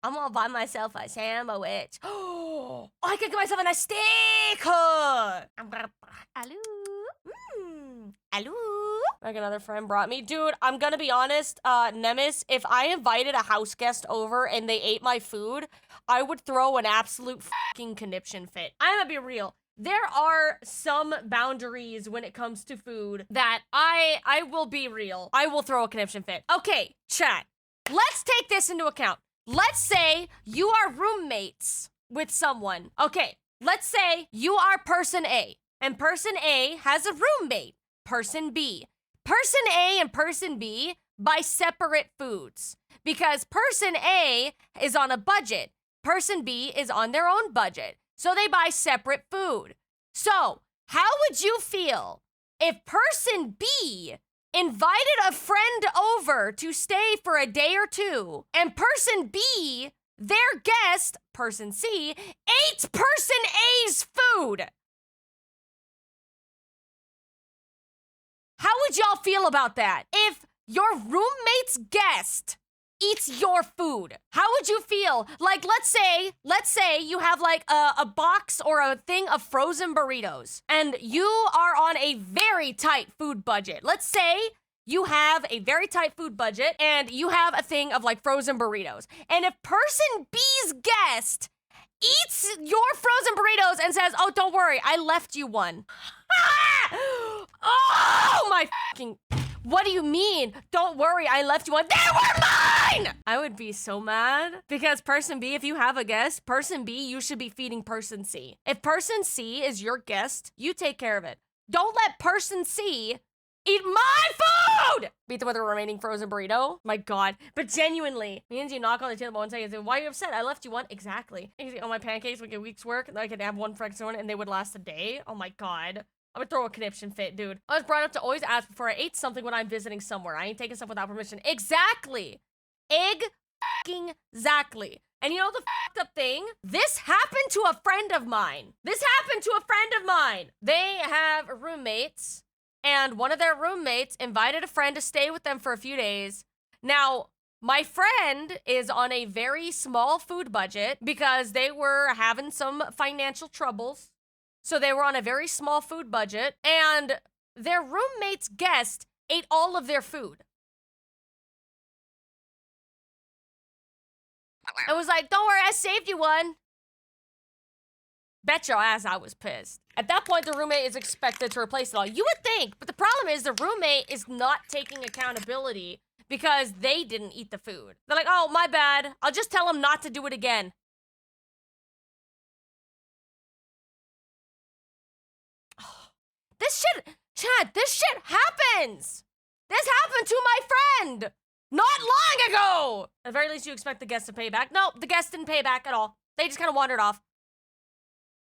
I'm gonna buy myself a sandwich. Oh, I could get myself a steak. Hello. Hello. Like another friend brought me. Dude, I'm gonna be honest, Nemes, if I invited a house guest over and they ate my food, I would throw an absolute fucking conniption fit. I'm gonna be real. There are some boundaries when it comes to food that I will be real. I will throw a conniption fit. Okay, chat. Let's take this into account. Let's say you are roommates with someone. Okay, let's say you are person A, and person A has a roommate, person B. Person A and person B buy separate foods because person A is on a budget. Person B is on their own budget. So they buy separate food. So how would you feel if person B invited a friend over to stay for a day or two, and person B, their guest, person C, ate person A's food? How would y'all feel about that? If your roommate's guest eats your food, how would you feel? Like, let's say you have like a box or a thing of frozen burritos and you are on a very tight food budget. Let's say you have a very tight food budget and you have a thing of like frozen burritos. And if person B's guest eats your frozen burritos and says, oh, don't worry, I left you one. Oh my fucking... What do you mean? Don't worry, I left you one. They were mine! I would be so mad because person B, if you have a guest, person B, you should be feeding person C. If person C is your guest, you take care of it. Don't let person C eat my food! Beat them with a remaining frozen burrito. My God. But genuinely, means you knock on the table and say, why are you upset? I left you one. Exactly. On my pancakes would get a week's work, and I could have one for extra one, and they would last a day. Oh my God. I would throw a conniption fit, dude. I was brought up to always ask before I ate something when I'm visiting somewhere. I ain't taking stuff without permission. Exactly. Exactly. And you know the fucked up thing? This happened to a friend of mine. They have roommates, and one of their roommates invited a friend to stay with them for a few days. Now, my friend is on a very small food budget because they were having some financial troubles. So they were on a very small food budget, and their roommate's guest ate all of their food. I was like, don't worry, I saved you one. Bet your ass I was pissed. At that point, the roommate is expected to replace it all. You would think, but the problem is the roommate is not taking accountability because they didn't eat the food. They're like, oh, my bad. I'll just tell them not to do it again. This shit, Chad, this shit happens. This happened to my friend not long ago. At the very least, you expect the guest to pay back. No, the guest didn't pay back at all. They just kind of wandered off.